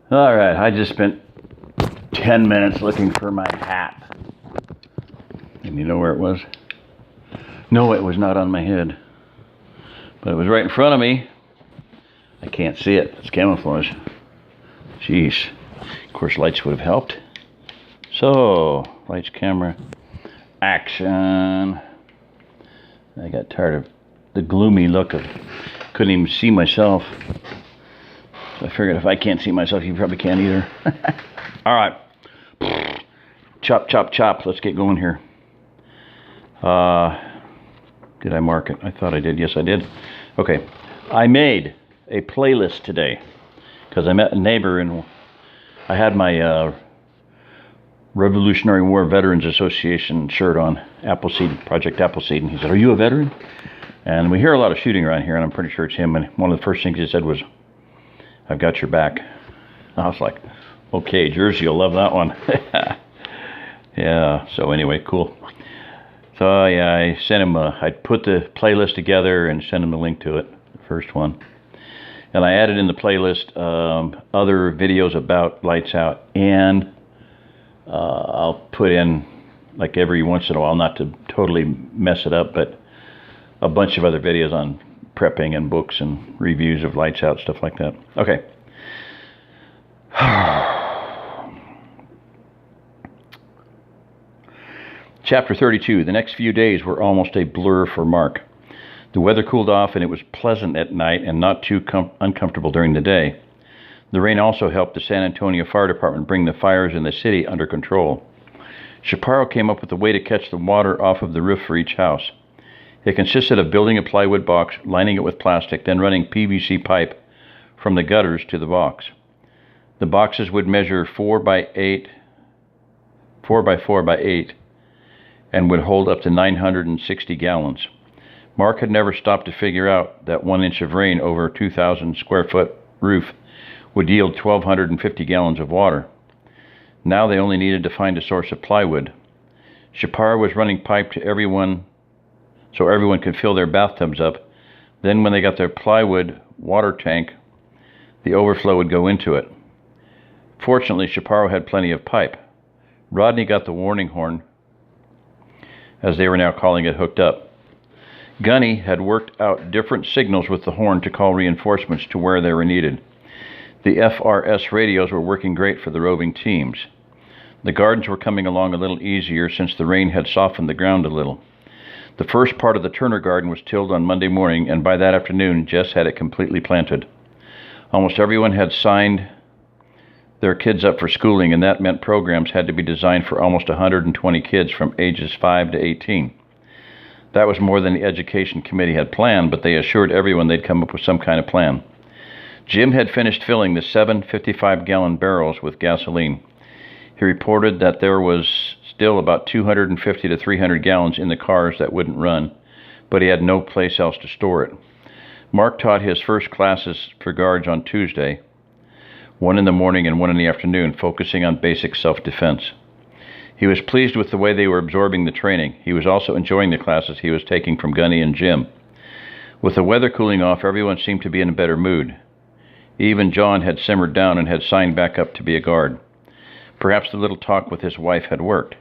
All right, I just spent 10 minutes looking for my hat. And you know where it was? No, it was not on my head. But it was right in front of me. I can't see it. It's camouflage. Jeez. Of course, lights would have helped. So, lights, camera, action. I got tired of the gloomy look of couldn't even see myself. So I figured if I can't see myself, you probably can't either. All right. Chop, chop, chop. Let's get going here. Did I mark it? I thought I did. Yes, I did. Okay. I made a playlist today because I met a neighbor and I had my Revolutionary War Veterans Association shirt on, Appleseed, Project Appleseed, and he said, "Are you a veteran?" And we hear a lot of shooting around here, and I'm pretty sure it's him, and one of the first things he said was, "I've got your back." I was like, okay, Jersey, you'll love that one. Yeah, so anyway, cool. So yeah, I sent him, I put the playlist together and sent him the link to it, the first one. And I added in the playlist other videos about Lights Out, and I'll put in, like every once in a while, not to totally mess it up, but a bunch of other videos on prepping and books and reviews of Lights Out, stuff like that. Okay. Chapter 32. The next few days were almost a blur for Mark. The weather cooled off and it was pleasant at night and not too uncomfortable during the day. The rain also helped the San Antonio Fire Department bring the fires in the city under control. Chaparro came up with a way to catch the water off of the roof for each house. It consisted of building a plywood box, lining it with plastic, then running PVC pipe from the gutters to the box. The boxes would measure 4 by 4 by 8, and would hold up to 960 gallons. Mark had never stopped to figure out that 1 inch of rain over a 2,000 square foot roof would yield 1,250 gallons of water. Now they only needed to find a source of plywood. Chaparro was running pipe to everyone so everyone could fill their bathtubs up. Then when they got their plywood water tank, the overflow would go into it. Fortunately, Chaparro had plenty of pipe. Rodney got the warning horn, as they were now calling it, hooked up. Gunny had worked out different signals with the horn to call reinforcements to where they were needed. The FRS radios were working great for the roving teams. The gardens were coming along a little easier since the rain had softened the ground a little. The first part of the Turner garden was tilled on Monday morning, and by that afternoon, Jess had it completely planted. Almost everyone had signed their kids up for schooling, and that meant programs had to be designed for almost 120 kids from ages 5 to 18. That was more than the education committee had planned, but they assured everyone they'd come up with some kind of plan. Jim had finished filling the 7 55-gallon barrels with gasoline. He reported that there was still about 250 to 300 gallons in the cars that wouldn't run, but he had no place else to store it. Mark taught his first classes for guards on Tuesday, 1 in the morning and 1 in the afternoon, focusing on basic self-defense. He was pleased with the way they were absorbing the training. He was also enjoying the classes he was taking from Gunny and Jim. With the weather cooling off, everyone seemed to be in a better mood. Even John had simmered down and had signed back up to be a guard. Perhaps the little talk with his wife had worked.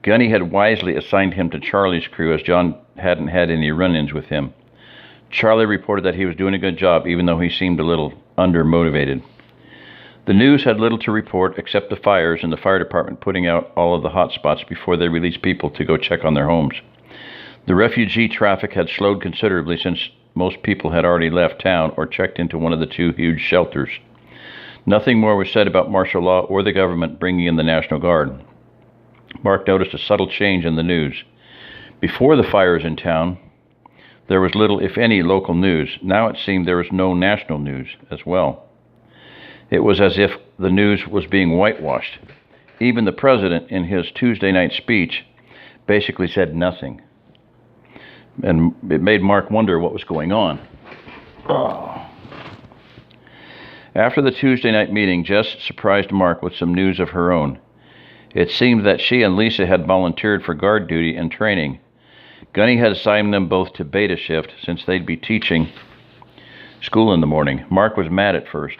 Gunny had wisely assigned him to Charlie's crew, as John hadn't had any run-ins with him. Charlie reported that he was doing a good job, even though he seemed a little under-motivated. The news had little to report except the fires and the fire department putting out all of the hot spots before they released people to go check on their homes. The refugee traffic had slowed considerably since most people had already left town or checked into one of the 2 huge shelters. Nothing more was said about martial law or the government bringing in the National Guard. Mark noticed a subtle change in the news. Before the fires in town, there was little, if any, local news. Now it seemed there was no national news as well. It was as if the news was being whitewashed. Even the president, in his Tuesday night speech, basically said nothing. And it made Mark wonder what was going on. After the Tuesday night meeting, Jess surprised Mark with some news of her own. It seemed that she and Lisa had volunteered for guard duty and training. Gunny had assigned them both to beta shift since they'd be teaching school in the morning. Mark was mad at first.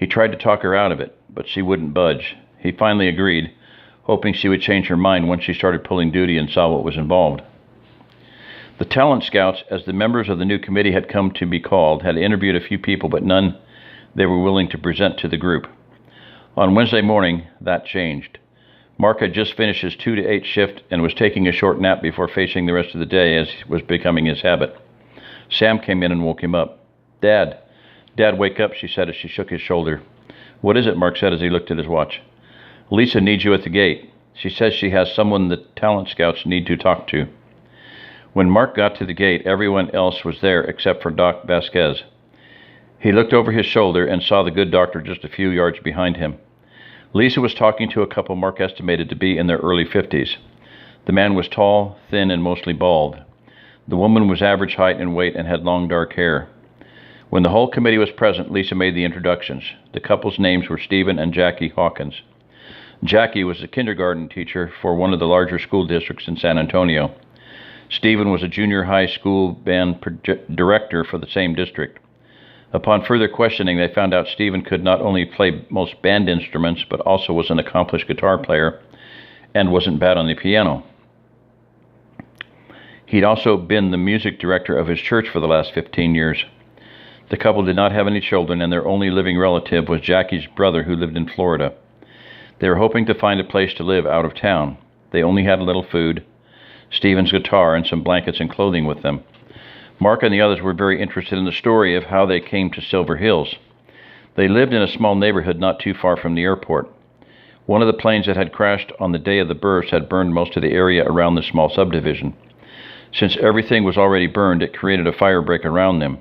He tried to talk her out of it, but she wouldn't budge. He finally agreed, hoping she would change her mind once she started pulling duty and saw what was involved. The talent scouts, as the members of the new committee had come to be called, had interviewed a few people, but none they were willing to present to the group. On Wednesday morning, that changed. Mark had just finished his 2 to 8 shift and was taking a short nap before facing the rest of the day, as was becoming his habit. Sam came in and woke him up. Dad, wake up, she said as she shook his shoulder. What is it? Mark said as he looked at his watch. Lisa needs you at the gate. She says she has someone the talent scouts need to talk to. When Mark got to the gate, everyone else was there except for Doc Vasquez. He looked over his shoulder and saw the good doctor just a few yards behind him. Lisa was talking to a couple Mark estimated to be in their early 50s. The man was tall, thin, and mostly bald. The woman was average height and weight and had long dark hair. When the whole committee was present, Lisa made the introductions. The couple's names were Stephen and Jackie Hawkins. Jackie was a kindergarten teacher for one of the larger school districts in San Antonio. Stephen was a junior high school band director for the same district. Upon further questioning, they found out Stephen could not only play most band instruments, but also was an accomplished guitar player and wasn't bad on the piano. He'd also been the music director of his church for the last 15 years. The couple did not have any children, and their only living relative was Jackie's brother, who lived in Florida. They were hoping to find a place to live out of town. They only had a little food, Stephen's guitar, and some blankets and clothing with them. Mark and the others were very interested in the story of how they came to Silver Hills. They lived in a small neighborhood not too far from the airport. One of the planes that had crashed on the day of the burst had burned most of the area around the small subdivision. Since everything was already burned, it created a fire break around them.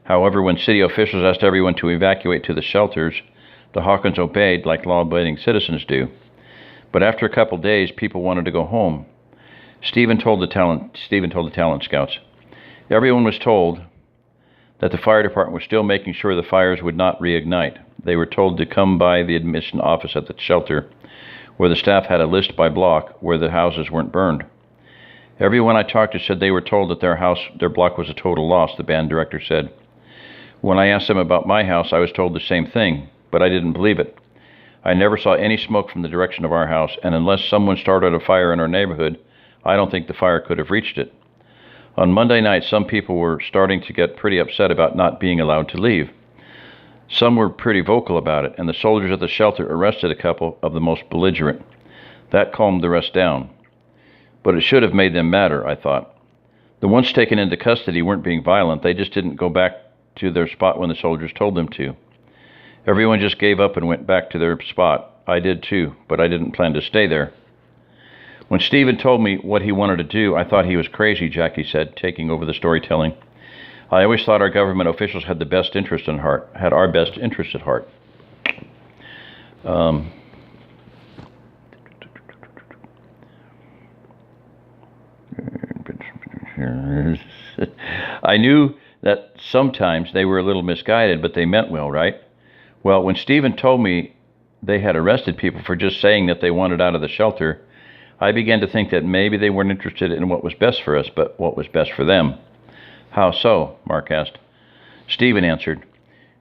However, when city officials asked everyone to evacuate to the shelters, the Hawkins obeyed like law-abiding citizens do. But after a couple days, people wanted to go home. Stephen told the talent scouts. Everyone was told that the fire department was still making sure the fires would not reignite. They were told to come by the admission office at the shelter, where the staff had a list by block where the houses weren't burned. Everyone I talked to said they were told that their block was a total loss, the band director said. When I asked them about my house, I was told the same thing, but I didn't believe it. I never saw any smoke from the direction of our house, and unless someone started a fire in our neighborhood, I don't think the fire could have reached it. On Monday night, some people were starting to get pretty upset about not being allowed to leave. Some were pretty vocal about it, and the soldiers at the shelter arrested a couple of the most belligerent. That calmed the rest down. But it should have made them madder, I thought. The ones taken into custody weren't being violent. They just didn't go back to their spot when the soldiers told them to. Everyone just gave up and went back to their spot. I did too, but I didn't plan to stay there. When Stephen told me what he wanted to do, I thought he was crazy, Jackie said, taking over the storytelling. I always thought our government officials had our best interest at heart. I knew that sometimes they were a little misguided, but they meant well, right? Well, when Stephen told me they had arrested people for just saying that they wanted out of the shelter, I began to think that maybe they weren't interested in what was best for us, but what was best for them. How so? Mark asked. Stephen answered,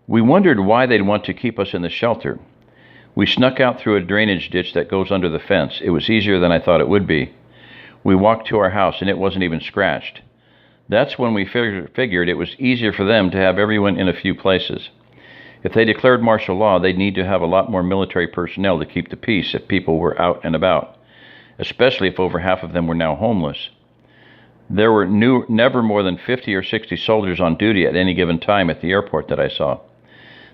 We wondered why they'd want to keep us in the shelter. We snuck out through a drainage ditch that goes under the fence. It was easier than I thought it would be. We walked to our house, and it wasn't even scratched. That's when we figured it was easier for them to have everyone in a few places. If they declared martial law, they'd need to have a lot more military personnel to keep the peace if people were out and about, especially if over half of them were now homeless. There were never more than 50 or 60 soldiers on duty at any given time at the airport that I saw.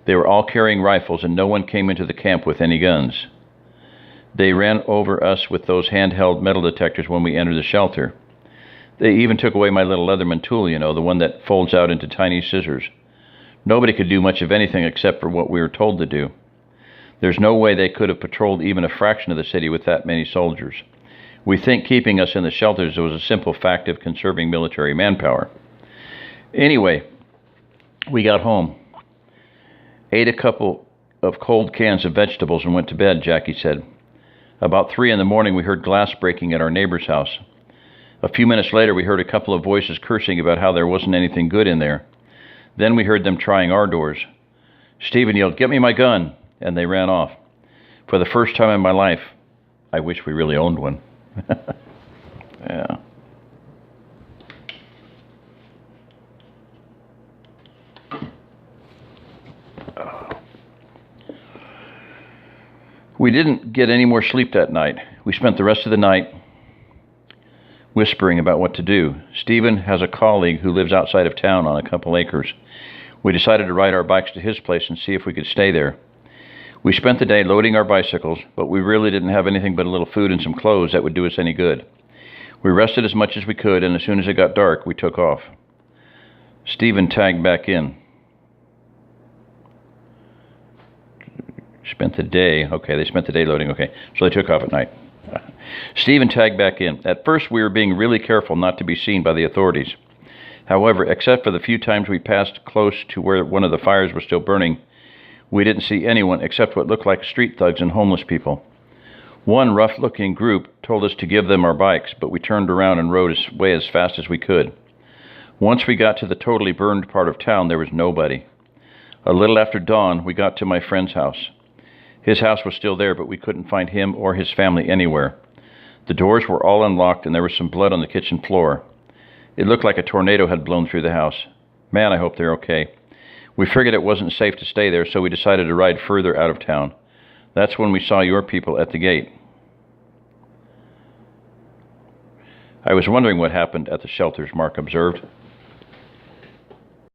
They were all carrying rifles, and no one came into the camp with any guns. They ran over us with those handheld metal detectors when we entered the shelter. They even took away my little Leatherman tool, the one that folds out into tiny scissors. Nobody could do much of anything except for what we were told to do. There's no way they could have patrolled even a fraction of the city with that many soldiers. We think keeping us in the shelters was a simple fact of conserving military manpower. Anyway, we got home, ate a couple of cold cans of vegetables, and went to bed, Jackie said. About 3 in the morning, we heard glass breaking at our neighbor's house. A few minutes later, we heard a couple of voices cursing about how there wasn't anything good in there. Then we heard them trying our doors. Stephen yelled, "Get me my gun!" And they ran off. For the first time in my life, I wish we really owned one. Yeah. We didn't get any more sleep that night. We spent the rest of the night whispering about what to do. Stephen has a colleague who lives outside of town on a couple acres. We decided to ride our bikes to his place and see if we could stay there. We spent the day loading our bicycles, but we really didn't have anything but a little food and some clothes that would do us any good. We rested as much as we could, and as soon as it got dark, we took off. Stephen tagged back in. Spent the day. Okay, they spent the day loading. Okay, so they took off at night. Stephen tagged back in. At first, we were being really careful not to be seen by the authorities. However, except for the few times we passed close to where one of the fires was still burning, we didn't see anyone except what looked like street thugs and homeless people. One rough-looking group told us to give them our bikes, but we turned around and rode away as fast as we could. Once we got to the totally burned part of town, there was nobody. A little after dawn, we got to my friend's house. His house was still there, but we couldn't find him or his family anywhere. The doors were all unlocked, and there was some blood on the kitchen floor. It looked like a tornado had blown through the house. Man, I hope they're okay. We figured it wasn't safe to stay there, so we decided to ride further out of town. That's when we saw your people at the gate. I was wondering what happened at the shelters, Mark observed.